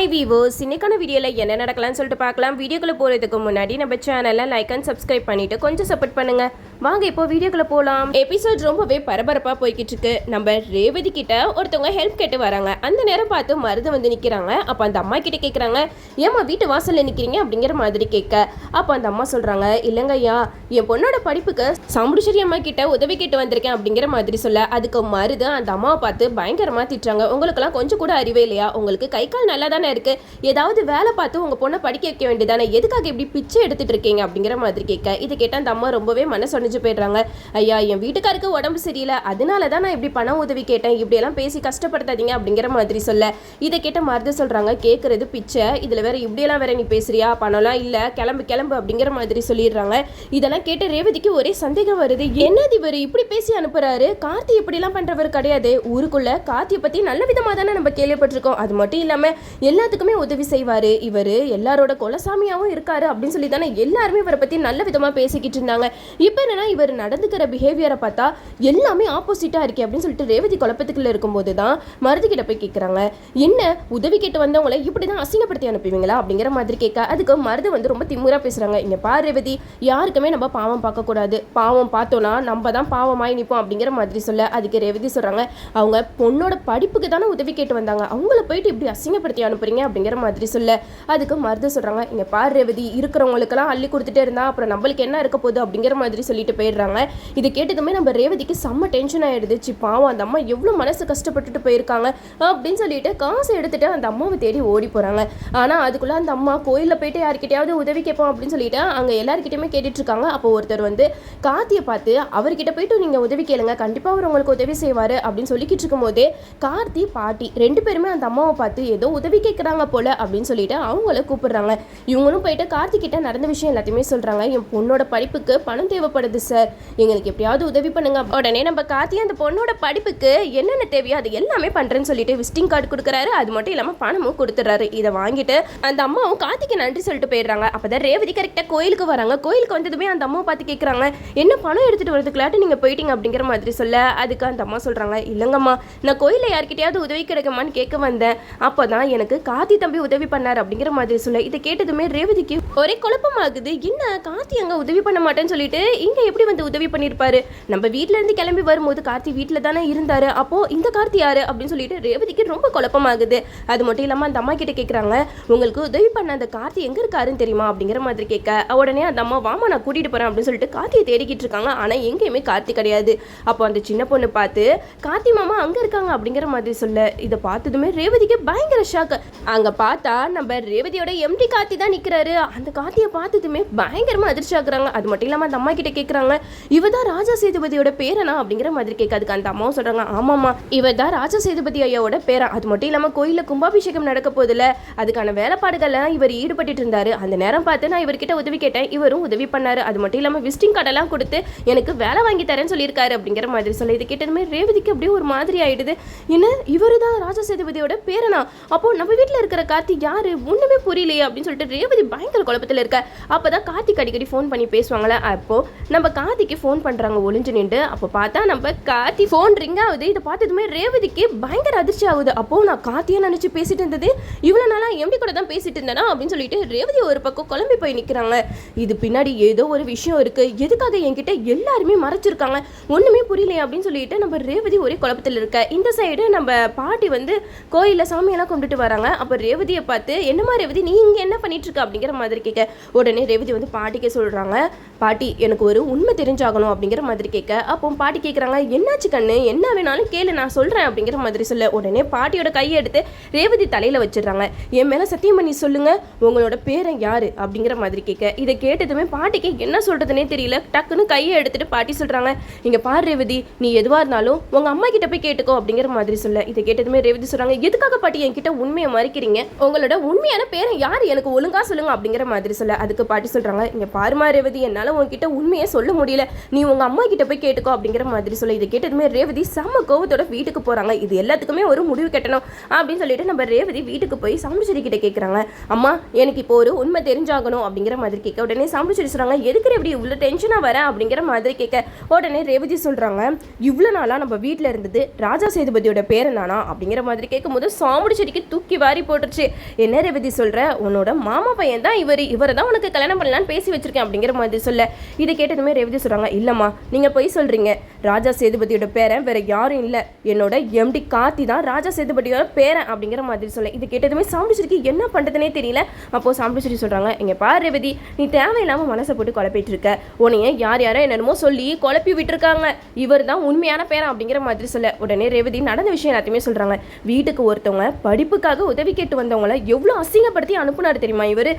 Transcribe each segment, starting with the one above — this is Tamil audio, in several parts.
ஹாய் வீவர்ஸ், இன்னைக்கான வீடியோவில் என்ன நடக்கலாம்னு சொல்லிட்டு பார்க்கலாம். வீடியோக்குள்ளே போகிறதுக்கு முன்னாடி நம்ம சேனலை லைக் அண்ட் சப்ஸ்கிரைப் பண்ணிவிட்டு கொஞ்சம் சப்போர்ட் பண்ணுங்கள். வாங்க இப்போ வீடியோக்குள்ளே போகலாம். எபிசோட் ரொம்பவே பரபரப்பாக போய்கிட்டு இருக்கு. நம்ம ரேவதி கிட்ட ஒருத்தவங்க ஹெல்ப் கேட்டு வராங்க. அந்த நேரம் பார்த்து மருது வந்து நிற்கிறாங்க. அப்போ அந்த அம்மா கிட்ட கேட்குறாங்க, ஏம்மா வீட்டு வாசலில் நிற்கிறீங்க அப்படிங்கிற மாதிரி கேட்க, அப்போ அந்த அம்மா சொல்கிறாங்க, இல்லைங்க ஐயா, என் பொண்ணோட படிப்புக்கு சாமுடிச்சேரி அம்மா கிட்ட உதவி கேட்டு வந்திருக்கேன் அப்படிங்கிற மாதிரி சொல்ல, அதுக்கு மருது அந்த அம்மாவை பார்த்து பயங்கரமாக திட்டுறாங்க. உங்களுக்கெல்லாம் கொஞ்சம் கூட அறிவே இல்லையா? உங்களுக்கு கை கால் நல்லா தானே இருக்கு, ஏதாவது வேலை பார்த்து உங்க பொண்ணை படிக்க வைக்க வேண்டியதானே, எதுக்காக இப்படி பிச்சை எடுத்துட்டு இருக்கீங்க அப்படிங்கிற மாதிரி கேட்க, இதை கேட்ட அந்த அம்மா ரொம்பவே மனசொடைஞ்சு போயிடுறாங்க. ஐயா, என் வீட்டுக்காருக்கு உடம்பு சரியில்லை, அதனால தான் நான் இப்படி பணம் உதவி கேட்டேன், இப்படியெல்லாம் பேசி கஷ்டப்படுத்தாதீங்க அப்படிங்கிற மாதிரி சொல்ல, இதை கேட்ட மருது சொல்றாங்க, கேட்கறது பிச்சை, இதுல வேற இப்படியெல்லாம் வேற நீ பேசுறியா, பணம்லாம் இல்ல, கிளம்பு கிளம்பு அப்படிங்கிற மாதிரி சொல்லிடுறாங்க. இதெல்லாம் கேட்ட ரேவதிக்கு ஒரே சந்தேகம் வருது. என்னது இவர் இப்படி பேசி அனுப்புறாரு? கார்த்தி இப்படிலாம் பண்றவர் கிடையாது. ஊருக்குள்ள கார்த்தியை பத்தி நல்ல விதமா தானே நம்ம கேள்விப்பட்டிருக்கோம். அது மட்டும் இல்லாம எல்லாத்துக்குமே உதவி செய்வாரு, இவர் எல்லாரோட குலசாமியாவும் இருக்காரு அப்படின்னு சொல்லி தானே எல்லாருமே இவரை பத்தி நல்ல விதமா பேசிக்கிட்டு இருந்தாங்க. இப்போ என்னன்னா இவர் நடந்துக்கிற பிஹேவியரை பார்த்தா எல்லாமே ஆப்போசிட்டா இருக்கே அப்படின்னு சொல்லிட்டு ரேவதி குழப்பத்துக்குள்ள இருக்கும்போது தான் மருது கிட்ட போய் கேட்குறாங்க, என்ன உதவி கேட்டு வந்தவங்களை இப்படிதான் அசிங்கப்படுத்தி அனுப்புவீங்களா அப்படிங்கிற மாதிரி கேட்க, அதுக்கு மருது வந்து ரொம்ப திமுறா பேசுறாங்க. இங்க பாரு ரேவதி, யாருக்குமே நம்ம பாவம் பார்க்க கூடாது, பாவம் பார்த்தோம்னா நம்ம தான் பாவமாய் நிற்போம் அப்படிங்கிற மாதிரி சொல்ல, அதுக்கு ரேவதி சொல்றாங்க, அவங்க பொண்ணோட படிப்புக்கு தானே உதவி கேட்டு வந்தாங்க, அவங்கள போயிட்டு இப்படி அசிங்கப்படுத்தி அனுப்புறீங்க அப்படிங்கிற மாதிரி சொல்ல, அதுக்கு மருது சொல்றாங்க, இங்க பாரு ரேவதி, இருக்கிறவங்களுக்கெல்லாம் அள்ளி கொடுத்துட்டே இருந்தா அப்புறம் நம்மளுக்கு என்ன இருக்க போகுது அப்படிங்கிற மாதிரி சொல்லிட்டு போயிடுறாங்க. இது கேட்டதுமே நம்ம ரேவதிக்கு செம்ம டென்ஷன் ஆயிடுச்சு. பாவம் அந்த அம்மா எவ்வளவு மனசு கஷ்டப்பட்டுட்டு போயிருக்காங்க அப்படின்னு சொல்லிட்டு காசை எடுத்துட்டு அந்த அம்மாவை தேடி ஓடி போறாங்க. ஆனா அதுக்குள்ள அந்த அம்மா கோயில்ல போயிட்டு யார்கிட்டயாவது உதவி கேட்போம் அப்படின்னு சொல்லிட்டு அங்க எல்லாருக்கிட்டையுமே கேட்டுட்டு இருக்காங்க. அப்போ ஒருத்தர் வந்து கார்த்தியை பார்த்து, அவர்கிட்ட போயிட்டு நீங்க உதவி கேளுங்க, கண்டிப்பா அவர் உங்களுக்கு உதவி செய்வாரு அப்படின்னு சொல்லிக்கிட்டு இருக்கும் போதே கார்த்தி பாட்டி ரெண்டு பேருமே அந்த அம்மாவை பார்த்து ஏதோ உதவி கேட்குறாங்க போல அப்படின்னு சொல்லிட்டு அவங்கள கூப்பிடுறாங்க. இவங்களும் போயிட்டு கார்த்திக் கிட்ட நடந்த விஷயம் எல்லாத்தையுமே சொல்றாங்க. என் பொண்ணோட படிப்புக்கு பணம் தேவைப்படுது சார், எங்களுக்கு எப்படியாவது உதவி பண்ணுங்க. உடனே நம்ம கார்த்தி அந்த பொண்ணோட படிப்புக்கு என்னென்ன தேவையோ அது எல்லாமே பண்றேன்னு சொல்லிட்டு விசிட்டிங் கார்டு கொடுக்குறாரு. அது மட்டும் இல்லாம பணமும் கொடுத்துறாரு. இதை வாங்கிட்டு அந்த அம்மாவும் கார்த்திக்கு நன்றி சொல்லிட்டு போயிடுறாங்க. அப்பதான் ரேவதி கரெக்டா கோயிலுக்கு வராங்க. கோயிலுக்கு வந்ததுமே அந்த அம்மாவை பார்த்து கேட்குறாங்க, என்ன பணம் எடுத்துட்டு வரதுக்குள்ளாட்டு நீங்க போயிட்டீங்க அப்படிங்கிற மாதிரி சொல்ல, அதுக்கு அந்த அம்மா சொல்றாங்க, இல்லங்கம்மா, நான் கோயில யார்கிட்டயாவது உதவி கிடைக்குமான்னு கேட்க வந்தேன், அப்போதான் எனக்கு கார்த்தி தம்பி உதவி பண்ணார் அப்படிங்கிற மாதிரி சொல்ல, இதை கேட்டதுமே ரேவதிக்கு ஒரே குழப்பமாகுது. என்ன கார்த்தி அங்க உதவி பண்ண மாட்டேன்னு சொல்லிட்டு இங்க எப்படி வந்து உதவி பண்ணிருப்பாரு? நம்ம வீட்ல இருந்து கிளம்பி வரும்போது கார்த்தி வீட்டுல தானே இருந்தாரு, அப்போ இந்த கார்த்தி யாரு அப்படின்னு சொல்லிட்டு ரேவதிக்கு ரொம்ப குழப்பமாகுது. அது மட்டும் இல்லாம அந்த அம்மா கிட்ட கேட்கறாங்க, உங்களுக்கு உதவி பண்ண அந்த கார்த்தி எங்க இருக்காருன்னு தெரியுமா அப்படிங்கிற மாதிரி கேட்க, உடனே அந்த அம்மா, வாமா நான் கூட்டிட்டு போறேன் அப்படின்னு சொல்லிட்டு கார்த்தியை தேடிக்கிட்டு இருக்காங்க. ஆனா எங்கேயுமே கார்த்தி கிடையாது. அப்போ அந்த சின்ன பொண்ணு பார்த்து, கார்த்தி மாமா அங்க இருக்காங்க அப்படிங்கிற மாதிரி சொல்ல, இதை பார்த்ததுமே ரேவதிக்கு பயங்கர ஷாக். அங்க பார்த்தா நம்ம ரேவதியோட எம்டி கார்த்தி தான் நிக்கிறாரு. அந்த கார்த்தியை பார்த்ததுமே பயங்கரமா அதிர்ச்சி ஆகுறாங்க. அது மட்டும் இல்லாம அந்த அம்மா கிட்ட கேட்கறாங்க, இவதான் ராஜா சேதுபதியோட பேரனா அப்படிங்கிற மாதிரி கேட்காதுக்கு அந்த அம்மாவும் சொல்றாங்க, ஆமாமா, இவதான் ராஜா சேதுபதி ஐயாவோட பேரா. அது மட்டும் இல்லாம கோயில கும்பாபிஷேகம் நடக்க போதில்ல, அதுக்கான வேலைப்பாடுகள்ல இவர் ஈடுபட்டு இருந்தாரு. அந்த நேரம் பார்த்து நான் இவர்கிட்ட உதவி கேட்டேன், இவரும் உதவி பண்ணாரு. அது மட்டும் இல்லாம விசிட்டிங் கார்டெல்லாம் கொடுத்து எனக்கு வேலை வாங்கி தரேன்னு சொல்லியிருக்காரு அப்படிங்கிற மாதிரி சொல்ல, இது கேட்டதுமே ரேவதிக்கு அப்படியே ஒரு மாதிரி ஆயிடுது. என்ன இவரு தான் ராஜா சேதுபதியோட பேரனா? அப்போ நம்ம வீட்டுல இருக்கிற கார்த்திக் யாரு? ஒண்ணுமே புரியலையே அப்படின்னு சொல்லிட்டு ரேவதி பயங்கர குழப்பத்துல இருக்க. அப்பதான் கார்த்திக் அடிக்கடி ஃபோன் பண்ணி பேசுவாங்களே, அப்போ நம்ம கார்த்திக்கு ஃபோன் பண்றாங்க ஒளிஞ்சு நின்று. அப்போ பார்த்தா நம்ம கார்த்தி ஃபோன் ரிங் ஆகுது. இதை பார்த்ததுமே ரேவதிக்கு பயங்கர அதிர்ச்சி ஆகுது. அப்போ நான் கார்த்தியா நினைச்சு பேசிட்டு இருந்தது, இவ்வளவு நாளா எம்டி கூட தான் பேசிட்டு இருந்தேனா அப்படின்னு சொல்லிட்டு ரேவதி ஒரு பக்கம் குழம்பி போய் நிக்கிறாங்க. இது பின்னாடி ஏதோ ஒரு விஷயம் இருக்கு, எதுக்காக என்கிட்ட எல்லாருமே மறைச்சிருக்காங்க, ஒண்ணுமே புரியலையே அப்படின்னு சொல்லிட்டு நம்ம ரேவதி ஒரே குழப்பத்தில் இருக்க. இந்த சைடு நம்ம பாட்டி வந்து கோயில்ல சாமியெல்லாம் கும்பிட்டு வராங்க. அப்போ ரேவதியை பார்த்து, என்னமா ரேவதி நீ இங்க என்ன பண்ணிட்டு இருக்க அப்படிங்கிற மாதிரி கேட்க, உடனே ரேவதி வந்து பாட்டிக்கு சொல்றாங்க, பாட்டி எனக்கு ஒரு உண்மை தெரிஞ்சாகணும் அப்படிங்கிற மாதிரி கேட்க, அப்போ பாட்டி கேட்குறாங்க, என்னாச்சு கண்ணு, என்ன வேணாலும் கேளு நான் சொல்றேன் அப்படிங்கிற மாதிரி சொல்ல, உடனே பாட்டியோட கையை எடுத்து ரேவதி தலையில வச்சிடுறாங்க. என் மேல சத்தியம் பண்ணி சொல்லுங்க, உங்களோட பேரன் யாரு அப்படிங்கிற மாதிரி கேட்க, இதை கேட்டதுமே பாட்டிக்கு என்ன சொல்றதுன்னே தெரியல. டக்குன்னு கையை எடுத்துட்டு பாட்டி சொல்றாங்க, இங்க பாரு ரேவதி, நீ எதுவா இருந்தாலும் உங்க அம்மா கிட்ட போய் கேட்டுக்கோ அப்படிங்கிற மாதிரி சொல்ல, இதை கேட்டதுமே ரேவதி சொல்றாங்க, எதுக்காக பாட்டி என்கிட்ட உண்மையை மறைக்கிறீங்க, உங்களோட உண்மையான பேரன் யாரு எனக்கு ஒழுங்கா சொல்லுங்க அப்படிங்கிற மாதிரி சொல்ல, அதுக்கு பாட்டி சொல்றாங்க, இங்க பாருமா ரேவதி, என்னால உங்ககிட்ட உண்மையை சொல்ல முடியல, நீ உங்க அம்மா கிட்ட போய் கேட்டுக்கோ அப்படிங்கிற மாதிரி சொல்ல, இதை கேட்டதுமே ரேவதி செம்ம கோவத்தோட வீட்டுக்கு போறாங்க. இது எல்லாத்துக்குமே ஒரு முடிவு கட்டணும் அப்படின்னு சொல்லிட்டு நம்ம ரேவதி வீட்டுக்கு போய் சாமுடிச்சேரி கிட்ட கேட்கறாங்க, அம்மா எனக்கு இப்போ ஒரு உண்மை தெரிஞ்சாகணும் அப்படிங்கிற மாதிரி கேட்க, உடனே சாமுடிச்சேரி சொல்றாங்க, எதுக்கு ரேவதி இவ்வளவு டென்ஷனா வர அப்படிங்கிற மாதிரி கேட்க, உடனே ரேவதி சொல்றாங்க, இவ்வளவு நாளா நம்ம வீட்டுல இருந்தது ராஜா சேதுபதியோட பேரன் தானா அப்படிங்கிற மாதிரி கேட்கும் போது சாமுடிச்சேரிக்கு தூக்கி வாரி வாரி போட்டுருச்சு. என்ன ரேவதி சொல்ற, உன்னோட மாமா பையன் தான் இவரை தான் உனக்கு கல்யாணம் பண்ணலான்னு பேசி வச்சிருக்கேன் அப்படிங்கிற மாதிரி சொல்ல, இதை கேட்டதுமே ரேவதி சொல்றாங்க, இல்லம்மா நீங்க போய் சொல்றீங்க, ராஜா சேதுபதியோட பேரன் வேற யாரும் இல்ல, என்னோட எம்டி கார்த்தி தான் ராஜா சேதுபதியோட பேரன் அப்படிங்கிற மாதிரி சொல்ல, இது கேட்டதுமே சாம்பிச்சேரிக்கு என்ன பண்றதுனே தெரியல. அப்போ சாம்பிச்சேரி சொல்றாங்க, இங்க பாரு ரேவதி, நீ தேவையில்லாம மனசை போட்டு குழப்பிட்டு இருக்க, உன்னைய யாரோ என்னமோ சொல்லி குழப்பி விட்டுருக்காங்க, இவர் தான் உண்மையான பேரன் அப்படிங்கிற மாதிரி சொல்ல, உடனே ரேவதி நடந்த விஷயம் எல்லாத்தையுமே சொல்றாங்க. வீட்டுக்கு ஒருத்தவங்க படிப்புக்காக உதவி கேட்டு வந்தவங்கள எவ்வளவு அசிங்கப்படுத்தி அனுப்புனாரு தெரியுமா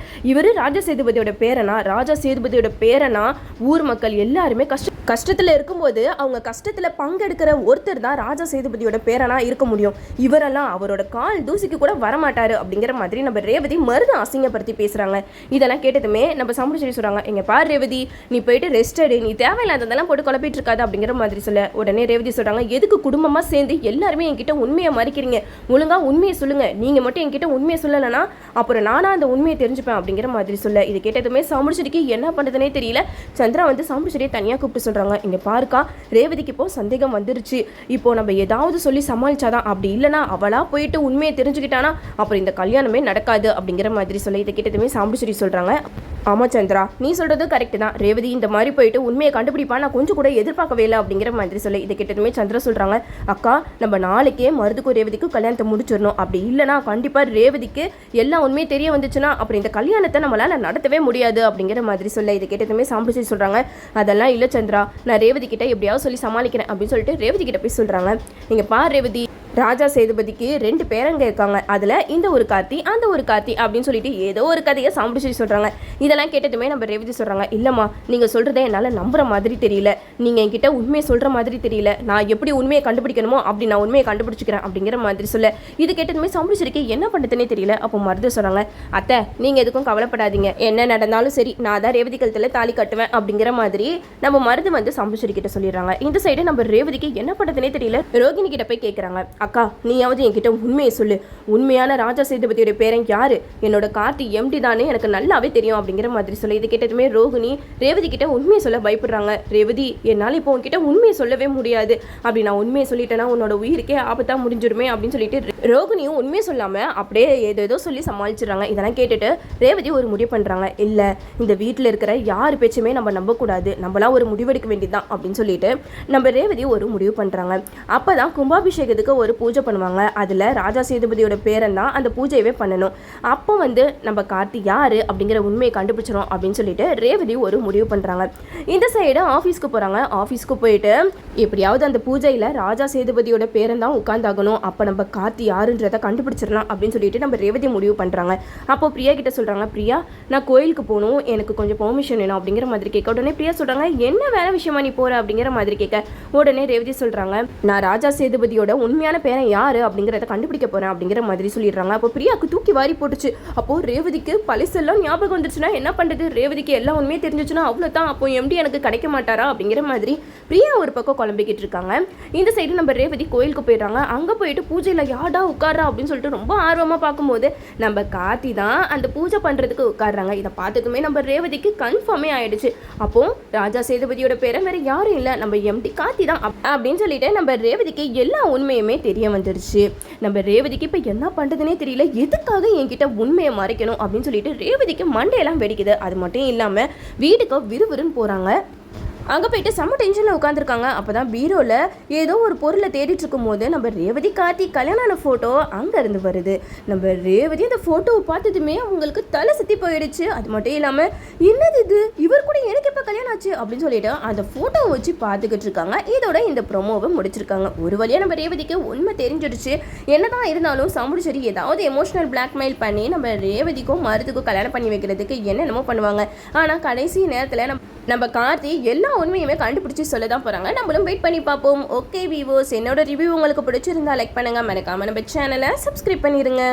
இவரு ராஜா சேதுபதியோட பேரனா, ராஜா சேதுபதியோட பேரனா, ஊர் மக்கள் எல்லாருமே கஷ்டத்துல இருக்கும்போது அவங்க கஷ்டத்துல பங்கெடுக்கிற ஒருத்தர் தான் ராஜா சேதுபதியோட பேரனா இருக்க முடியும், இவரெல்லாம் அவரோட கால் தூசிக்கு கூட வரமாட்டாரு அப்படிங்கிற மாதிரி நம்ம ரேவதி மருது அசிங்கப்படுத்தி பேசுறாங்க. இதெல்லாம் கேட்டதுமே நம்ம சாம்பிச்சேரி சொல்றாங்க, எங்க பாரு ரேவதி, நீ போயிட்டு ரெஸ்ட் எடு, நீ தேவையில்லாததெல்லாம் போட்டு குழப்பிட்டு இருக்காது அப்படிங்கிற மாதிரி சொல்ல, உடனே ரேவதி சொல்றாங்க, எதுக்கு குடும்பமா சேர்ந்து எல்லாருமே என்கிட்ட உண்மையை மறைக்கிறீங்க, ஒழுங்கா உண்மையை சொல்லுங்க, நீங்க மட்டும் என்கிட்ட உண்மையை சொல்லலைன்னா அப்புறம் நானா அந்த உண்மையை தெரிஞ்சுப்பேன் அப்படிங்கிற மாதிரி சொல்ல, இது கேட்டதுமே சாம்பிச்சேரிக்கு என்ன பண்றதுனே தெரியல. சந்திரா வந்து சாம்பிச்சேரியை தனியா கூப்பிட்டு சொல்றாங்க, இங்க பாருக்கா, ரேவதிக்கு இப்போ சந்தேகம் வந்துருச்சு, இப்போ நம்ம ஏதாவது சொல்லி சமாளிச்சாதான், அப்படி இல்லைனா அவளா போயிட்டு உண்மையை தெரிஞ்சுக்கிட்டானா அப்புறம் இந்த கல்யாணமே நடக்காது அப்படிங்கிற மாதிரி சொல்ல, இதை கேட்டதுமே சாம்பிச்சேரி சொல்றாங்க, ஆமா சந்திரா, நீ சொல்றது கரெக்ட் தான், ரேவதி இந்த மாதிரி போயிட்டு உண்மையை கண்டுபிடிப்பா, நான் கொஞ்சம் கூட எதிர்பார்க்கவே இல்லை அப்படிங்கிற மாதிரி சொல்ல, இதை கேட்டதுமே சந்திரா சொல்றாங்க, அக்கா நம்ம நாளைக்கே மருதுக்கும் ரேவதிக்கும் கல்யாணத்தை முடிச்சிடணும், அப்படி இல்லைனா கண்டிப்பா ரேவதிக்கு எல்லா உண்மையை தெரிய வந்துச்சுன்னா அப்புறம் இந்த கல்யாணத்தை நம்மளால நடத்தவே முடியாது அப்படிங்கிற மாதிரி சொல்ல, இதை கேட்டதுமே சாம்பிச்சேரி சொல்றாங்க, அதெல்லாம் இல்லை சந்திரா, நான் ரேவதி கிட்ட எப்படியாவது சொல்லி சமாளிக்கிறேன் அப்படின்னு சொல்லிட்டு ரேவதி கிட்ட போய் சொல்றாங்க, நீங்க பாரு ரேவதி, ராஜா சேதுபதிக்கு 2 பேரங்க இருக்காங்க, அதுல இந்த ஒரு கார்த்தி அந்த ஒரு கார்த்தி அப்படின்னு சொல்லிட்டு ஏதோ ஒரு கதையை சாம்பிச்சேரி சொல்றாங்க. இதெல்லாம் கேட்டதுமே நம்ம ரேவதி சொல்றாங்க, இல்லம்மா நீங்க சொல்றதை என்னால நம்புற மாதிரி தெரியல, நீங்க என்கிட்ட உண்மையை சொல்ற மாதிரி தெரியல, நான் எப்படி உண்மையை கண்டுபிடிக்கணுமோ அப்படி நான் உண்மையை கண்டுபிடிச்சிக்கிறேன் அப்படிங்கிற மாதிரி சொல்ல, இது கேட்டதுமே சாம்பிச்சேரிக்கு என்ன பண்ணுறதுனே தெரியல. அப்போ மருது சொல்றாங்க, அத்தை நீங்க எதுக்கும் கவலைப்படாதீங்க, என்ன நடந்தாலும் சரி நான் தான் ரேவதி கழுத்துல தாலி கட்டுவேன் அப்படிங்கிற மாதிரி நம்ம மருது வந்து சாம்பிச்சேரி கிட்ட சொல்லிடுறாங்க. இந்த சைடு நம்ம ரேவதிக்கு என்ன பண்ணுறதுனே தெரியல. ரோகிணி கிட்ட போய் கேட்குறாங்க, அக்கா நீயாவது என்கிட்ட உண்மையை சொல்லு, உண்மையான ராஜா சேதுபதியோட பேரன் யாரு, என்னோட கார்த்தி எம்டி தானே எனக்கு நல்லாவே தெரியும் அப்படிங்கிற மாதிரி சொல்ல, இது கேட்டதுமே ரோகிணி ரேவதி கிட்ட உண்மையை சொல்ல பயப்படுறாங்க. ரேவதி என்னால் இப்போ உன்கிட்ட உண்மையை சொல்லவே முடியாது, அப்படி நான் உண்மையை சொல்லிட்டேன்னா உன்னோட உயிருக்கே ஆபத்தா முடிஞ்சிருமே அப்படின்னு சொல்லிட்டு ரோகிணியும் உண்மையை சொல்லாம அப்படியே ஏதோ சொல்லி சமாளிச்சிடுறாங்க. இதெல்லாம் கேட்டுட்டு ரேவதி ஒரு முடிவு பண்றாங்க, இல்ல இந்த வீட்டில் இருக்கிற யார் பேச்சுமே நம்ம நம்பக்கூடாது, நம்மளாம் ஒரு முடிவெடுக்க வேண்டியதுதான் அப்படின்னு சொல்லிட்டு நம்ம ரேவதி ஒரு முடிவு பண்றாங்க. அப்பதான் கும்பாபிஷேகத்துக்கு ஒரு பூஜை பண்ணுவாங்க, அதுல ராஜா சேதுபதியோட பேரன் தான் அந்த பூஜையவே பண்ணணும். அப்போ வந்து நம்ம கார்த்தி யாரு அப்படிங்கிற உண்மையை கண்டுபிடிச்சிடும் அப்படின்னு சொல்லிட்டு ரேவதி ஒரு முடிவு பண்றாங்க. இந்த சைடு ஆஃபீஸ்க்கு போறாங்க. ஆஃபீஸ்க்கு போயிட்டு எப்படியாவது அந்த பூஜையில ராஜா சேதுபதியோட பேரன் தான் உட்கார்ந்தாகணும், அப்ப நம்ம கார்த்தி யாருன்றதை கண்டுபிடிச்சிடலாம் அப்படின்னு சொல்லிட்டு நம்ம ரேவதி முடிவு பண்றாங்க. அப்போ பிரியா கிட்ட சொல்றாங்க, பிரியா நான் கோயிலுக்கு போகணும், எனக்கு கொஞ்சம் பெர்மிஷன் வேணும் அப்படிங்கிற மாதிரி கேட்க, உடனே பிரியா சொல்றாங்க, என்ன வேலை விஷயமா நீ போற அப்படிங்கிற மாதிரி கேட்க, உடனே ரேவதி சொல்றாங்க, நான் ராஜா சேதுபதியோட உண்மையான பேரன் யாரு அப்படிங்கிறத கண்டுபிடிக்க போறேன் அப்படிங்கிற மாதிரி சொல்லிடுறாங்க. அப்போ பிரியாவுக்கு தூக்கி வாரி போட்டுச்சு. அப்போ ரேவதிக்கு பழசெல்லாம் ஞாபகம் வந்துருச்சுன்னா என்ன பண்றது, ரேவதிக்கு எல்லா உண்மையே தெரிஞ்சிச்சுன்னா அவ்வளோதான், அப்போ எம்டி எனக்கு கிடைக்க மாட்டாரா அப்படிங்கிற மாதிரி பிரியா ஒரு பக்கம் குழம்பிக்கிட்டு இருக்காங்க. இந்த சைடு நம்ம ரேவதி கோயிலுக்கு போயிடுறாங்க. அங்க போயிட்டு பூஜையில யாடா உட்கார்றா அப்படின்னு சொல்லிட்டு ரொம்ப ஆர்வமா பார்க்கும்போது நம்ம கார்த்தி தான் அந்த பூஜை பண்றதுக்கு உட்காடுறாங்க. இதை பார்த்ததுமே நம்ம ரேவதிக்கு கன்ஃபார்மே ஆயிடுச்சு. அப்போ ராஜா சேதுபதியோட பேரை வேற யாரும் இல்லை, நம்ம எம்டி கார்த்தி தான் அப்படின்னு சொல்லிட்டு நம்ம ரேவதிக்கு எல்லா உண்மையுமே தெரிய வந்துருச்சு. நம்ம ரேவதிக்கு இப்போ என்ன பண்ணுறதுனே தெரியல, எதுக்காக என்கிட்ட உண்மையை மறைக்கணும் அப்படின்னு சொல்லிட்டு ரேவதிக்கு மண்டையெல்லாம் வெடிக்குது. அது மட்டும் இல்லாமல் வீட்டுக்கு விறுவிறுன்னு போகிறாங்க. அங்கே போயிட்டு செம்ம டென்ஷனில் உட்காந்துருக்காங்க. அப்போ தான் பீரோவில் ஏதோ ஒரு பொருளை தேடிட்டு இருக்கும் போது நம்ம ரேவதி கார்த்தி கல்யாண ஃபோட்டோ அங்கேருந்து வருது. நம்ம ரேவதி அந்த ஃபோட்டோவை பார்த்ததுமே அவங்களுக்கு தலை சுற்றி போயிடுச்சு. அது மட்டும் இல்லாமல் என்னது இது, இவர் கூட எனக்கு எப்போ கல்யாணம் ஆச்சு அப்படின்னு சொல்லிட்டு அந்த ஃபோட்டோவை வச்சு பார்த்துக்கிட்டு இருக்காங்க. இதோட இந்த ப்ரொமோவை முடிச்சிருக்காங்க. ஒரு வழியாக நம்ம ரேவதிக்கு உண்மை தெரிஞ்சிடுச்சு. என்னதான் இருந்தாலும் சாம்பிச்சேரி ஏதாவது எமோஷனல் பிளாக்மெயில் பண்ணி நம்ம ரேவதிக்கும் மருதுக்கும் கல்யாணம் பண்ணி வைக்கிறதுக்கு என்னென்னமோ பண்ணுவாங்க. ஆனால் கடைசி நேரத்தில் நம்ம கார்த்தி எல்லா உண்மையுமே கண்டுபிடிச்சி சொல்ல தான் போகிறாங்க. நம்மளும் வெயிட் பண்ணி பார்ப்போம். ஓகே வீவர்ஸ், என்னோட ரிவ்யூ உங்களுக்கு பிடிச்சிருந்தா லைக் பண்ணுங்கள், மறக்காம நம்ம சேனலை சப்ஸ்கிரைப் பண்ணிடுங்க.